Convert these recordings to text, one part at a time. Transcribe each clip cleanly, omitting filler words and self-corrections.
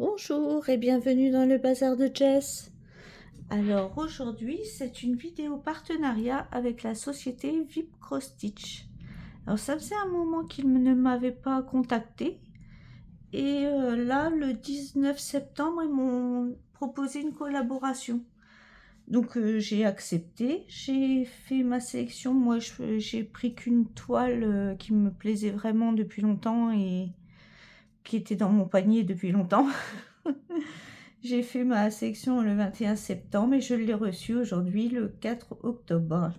Bonjour et bienvenue dans le bazar de Jess. Alors aujourd'hui c'est une vidéo partenariat avec la société VIP Cross Stitch. Alors ça faisait un moment qu'ils ne m'avaient pas contacté et là le 19 septembre ils m'ont proposé une collaboration. Donc j'ai accepté, j'ai fait ma sélection. Moi j'ai pris qu'une toile qui me plaisait vraiment depuis longtemps et qui était dans mon panier depuis longtemps. J'ai fait ma sélection le 21 septembre et je l'ai reçue aujourd'hui le 4 octobre.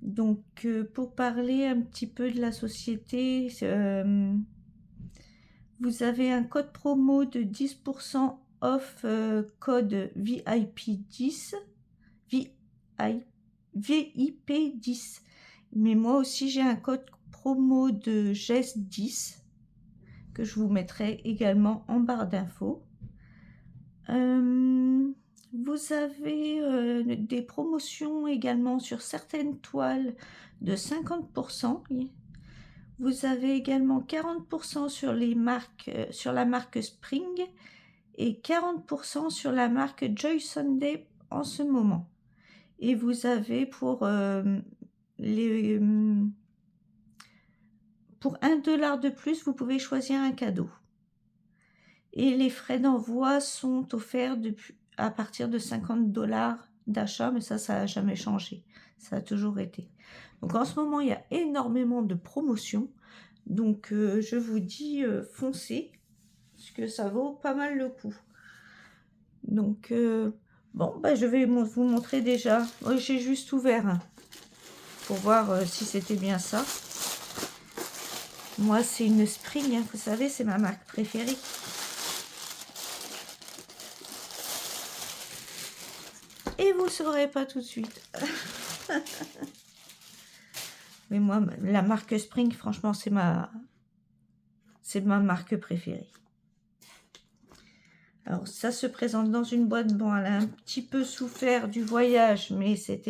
Donc pour parler un petit peu de la société, vous avez un code promo de 10% off, code VIP10, VIP10. Mais moi aussi j'ai un code promo de GES10 que je vous mettrai également en barre d'infos. Vous avez des promotions également sur certaines toiles de 50%. Vous avez également 40% sur les marques, sur la marque Spring et 40% sur la marque Joy Sunday en ce moment. Et vous avez pour $1 de plus, vous pouvez choisir un cadeau. Et les frais d'envoi sont offerts à partir de $50 d'achat, mais ça n'a jamais changé. Ça a toujours été. Donc en ce moment, il y a énormément de promotions. Donc je vous dis foncez, parce que ça vaut pas mal le coup. Donc bon, je vais vous montrer déjà. Oui, j'ai juste ouvert pour voir si c'était bien ça. Moi, c'est une Spring, vous savez, c'est ma marque préférée. Et vous ne saurez pas tout de suite. Mais moi, la marque Spring, franchement, c'est ma marque préférée. Alors, ça se présente dans une boîte. Bon, elle a un petit peu souffert du voyage, mais c'est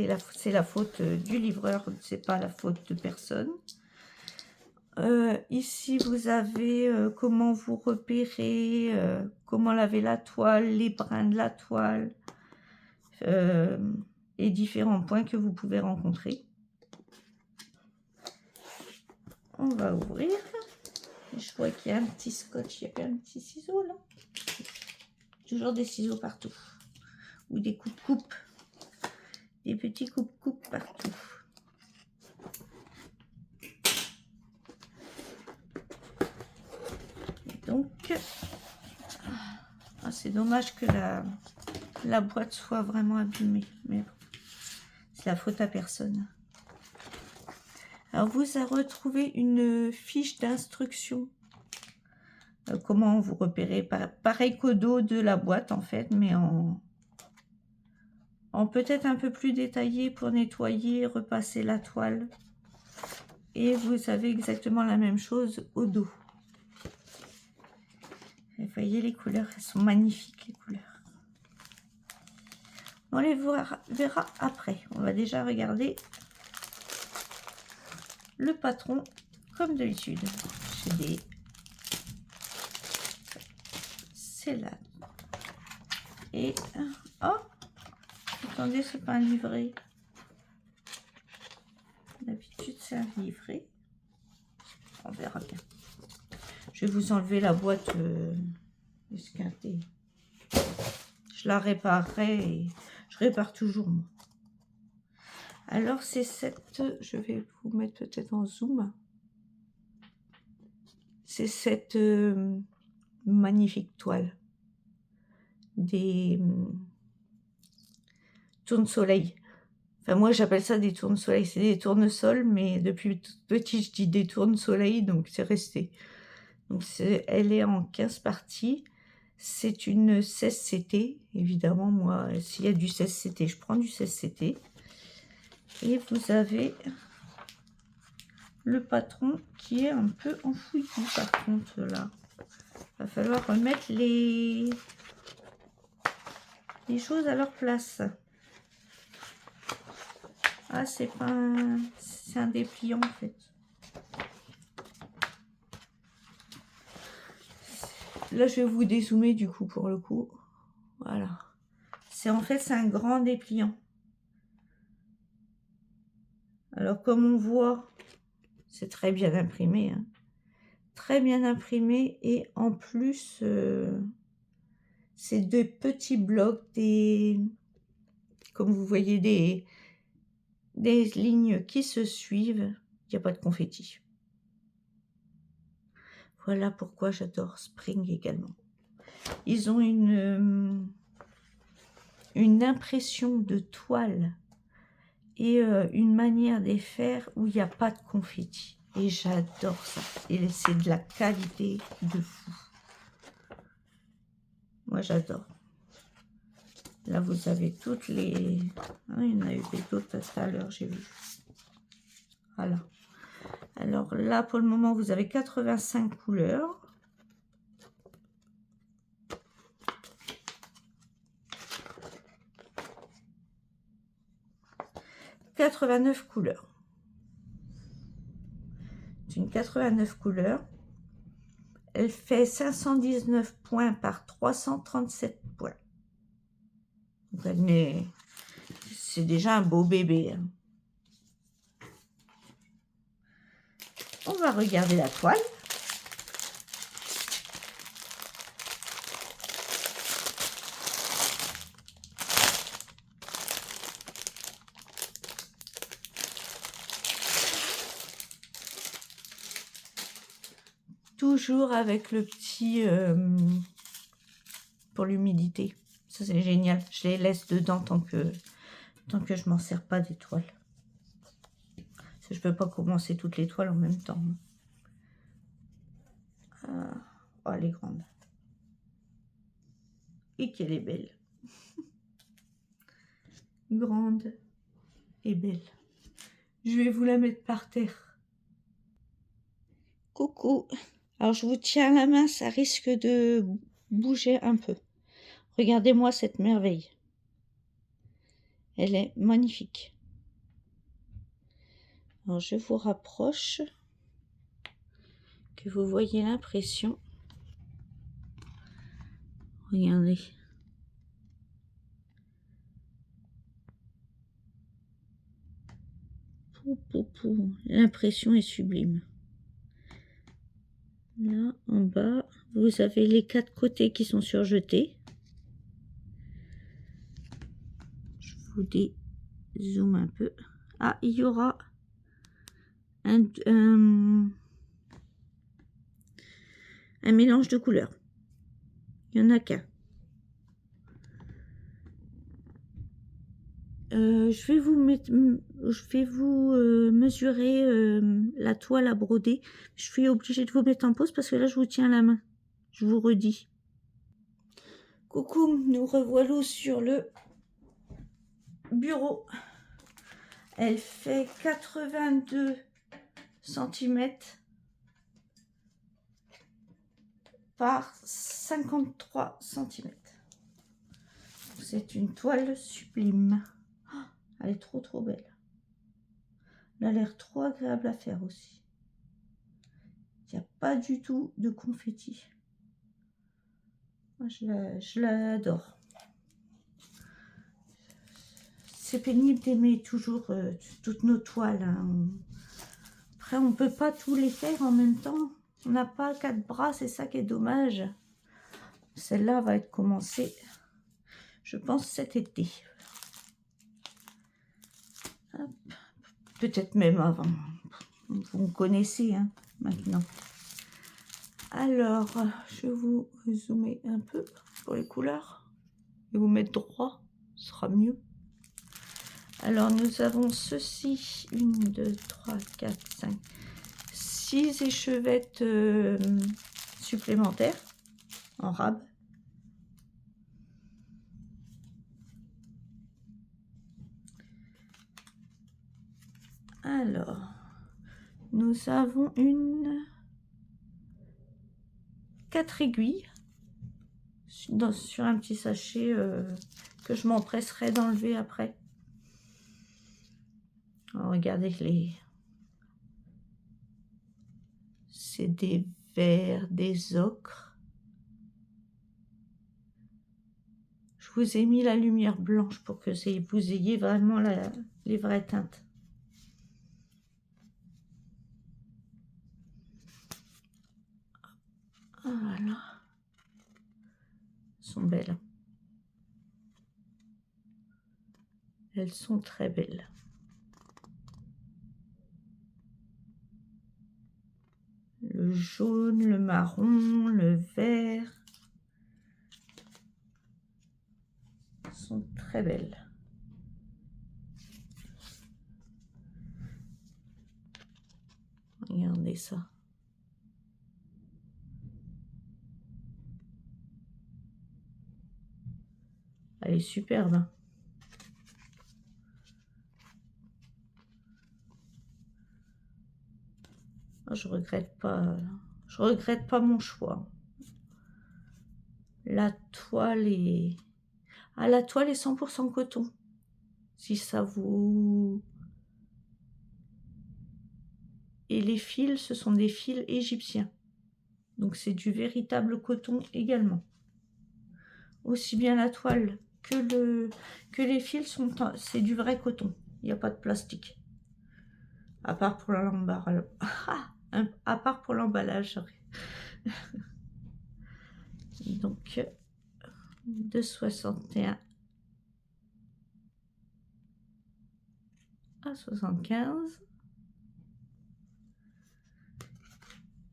la faute du livreur, c'est pas la faute de personne. Ici, vous avez comment vous repérer, comment laver la toile, les brins de la toile, et différents points que vous pouvez rencontrer. On va ouvrir. Je vois qu'il y a un petit scotch, il y a un petit ciseau là. Toujours des ciseaux partout. Ou des coupes-coupes. Des petits coupes-coupes partout. Et donc, c'est dommage que la boîte soit vraiment abîmée. Mais bon, c'est la faute à personne. Alors, vous avez retrouvé une fiche d'instruction. Comment vous repérez, pareil qu'au dos de la boîte en fait, mais en peut-être un peu plus détaillé pour nettoyer, repasser la toile. Et vous avez exactement la même chose au dos. Vous voyez les couleurs, elles sont magnifiques les couleurs. On les verra après. On va déjà regarder le patron comme d'habitude. C'est là. Et oh, attendez, c'est pas un livret. D'habitude c'est un livret. On verra bien. Je vais vous enlever la boîte esquintée. Je la réparerai et je répare toujours moi. Alors c'est cette, je vais vous mettre peut-être en zoom. C'est cette magnifique toile des tourne-soleil. Enfin moi j'appelle ça des tourne-soleil, c'est des tournesols, mais depuis toute petite je dis des tourne-soleil, donc c'est resté. Donc elle est en 15 parties. C'est une 16CT, évidemment moi s'il y a du 16CT, je prends du 16CT. Et vous avez le patron qui est un peu enfoui par contre là. Va falloir remettre les choses à leur place. Ah, c'est pas c'est un dépliant en fait. Là, je vais vous dézoomer du coup pour le coup. Voilà. En fait, c'est un grand dépliant. Alors, comme on voit, c'est très bien imprimé. Hein. Très bien imprimé. Et en plus, c'est de petits blocs, comme vous voyez, des lignes qui se suivent. Il n'y a pas de confetti. Voilà pourquoi j'adore Spring également. Ils ont une impression de toile et une manière de faire où il n'y a pas de confetti. Et j'adore ça. Et c'est de la qualité de fou. Moi, j'adore. Là, vous avez toutes les... Ah, il y en a eu d'autres tout à l'heure, j'ai vu. Voilà. Alors là, pour le moment, vous avez 85 couleurs. « 89 couleurs. C'est une 89 couleurs. Elle fait 519 points par 337 points. C'est déjà un beau bébé. Hein. On va regarder la toile. Toujours avec le petit pour l'humidité. Ça, c'est génial. Je les laisse dedans tant que je m'en sers pas des toiles. Parce que je peux pas commencer toutes les toiles en même temps. Oh, elle est grande. Et qu'elle est belle. Grande et belle. Je vais vous la mettre par terre. Coucou. Alors, je vous tiens la main, ça risque de bouger un peu. Regardez-moi cette merveille. Elle est magnifique. Alors, je vous rapproche, que vous voyez l'impression. Regardez. L'impression est sublime. Là, en bas, vous avez les 4 côtés qui sont surjetés. Je vous dézoome un peu. Ah, il y aura un mélange de couleurs. Il n'y en a qu'un. Je vais vous mesurer la toile à broder. Je suis obligée de vous mettre en pause parce que là, je vous tiens la main. Je vous redis. Coucou, nous revoilà sur le bureau. Elle fait 82 cm par 53 cm. C'est une toile sublime. Elle est trop belle. Elle a l'air trop agréable à faire aussi. Il n'y a pas du tout de confetti. Moi, je l'adore. C'est pénible d'aimer toujours toutes nos toiles. Hein. Après, on ne peut pas tous les faire en même temps. On n'a pas 4 bras, c'est ça qui est dommage. Celle-là va être commencée, je pense, cet été. Peut-être même avant. Vous me connaissez hein, maintenant. Alors, je vais vous zoomer un peu pour les couleurs. Et vous mettre droit, ce sera mieux. Alors, nous avons ceci. 1, 2, 3, 4, 5, 6 échevettes supplémentaires en rab. Alors, nous avons 4 aiguilles sur un petit sachet que je m'empresserai d'enlever après. Alors, regardez c'est des verts, des ocres. vous ai mis la lumière blanche pour que vous ayez vraiment les vraies teintes. Voilà. Elles sont belles. Elles sont très belles. Le jaune, le marron, le vert sont très belles. Regardez ça. Elle est superbe. Hein. Je regrette pas mon choix. La toile est 100% coton. Si ça vous... Et les fils, ce sont des fils égyptiens. Donc c'est du véritable coton également. Aussi bien la toile que les fils, c'est du vrai coton. Il n'y a pas de plastique. À part pour l'emballage. À part pour l'emballage. Donc, de 61 à 75.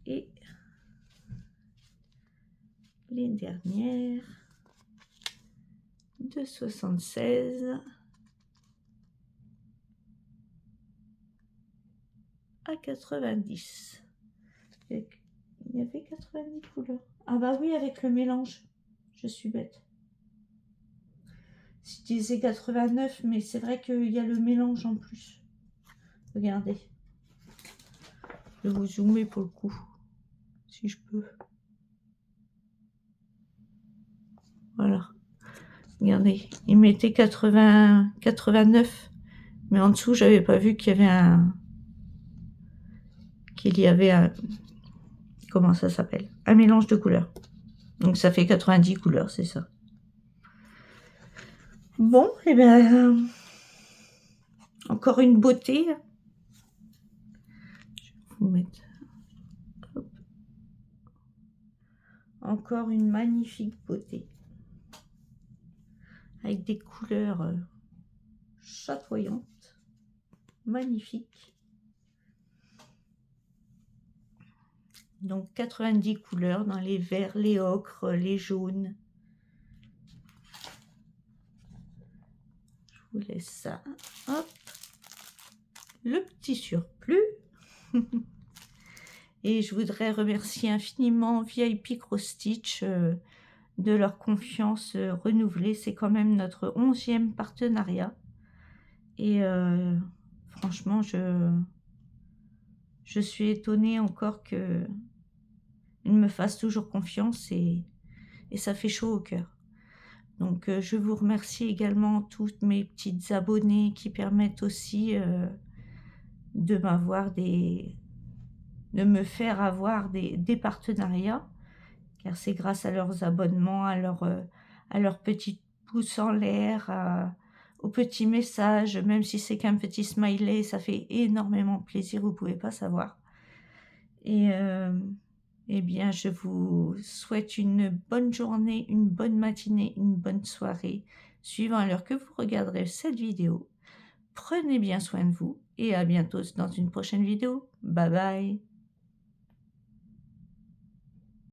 Et les dernières de 76 à 90. Il y avait 90 couleurs. Ah bah oui, avec le mélange. Je suis bête. Je disais 89, mais c'est vrai qu'il y a le mélange en plus. Regardez. Je vais vous zoomer pour le coup, si je peux. Voilà. Regardez, il mettait 89, mais en dessous, j'avais pas vu qu'il y avait un... Comment ça s'appelle? Un mélange de couleurs. Donc ça fait 90 couleurs, c'est ça. Bon, et bien... encore une beauté. Je vais vous mettre... Hop. Encore une magnifique beauté. Avec des couleurs chatoyantes. Magnifiques. Donc 90 couleurs dans les verts, les ocres, les jaunes. Je vous laisse ça. Hop. Le petit surplus. Et je voudrais remercier infiniment VIP Cross Stitch de leur confiance renouvelée. C'est quand même notre 11e partenariat. Et franchement, je suis étonnée encore qu'ils me fassent toujours confiance et ça fait chaud au cœur. Donc je vous remercie également toutes mes petites abonnées qui permettent aussi de me faire avoir des partenariats, car c'est grâce à leurs abonnements, à leurs petits pouces en l'air, aux petits messages, même si c'est qu'un petit smiley, ça fait énormément plaisir, vous pouvez pas savoir. Et eh bien, je vous souhaite une bonne journée, une bonne matinée, une bonne soirée, suivant l'heure que vous regarderez cette vidéo. Prenez bien soin de vous et à bientôt dans une prochaine vidéo. Bye bye.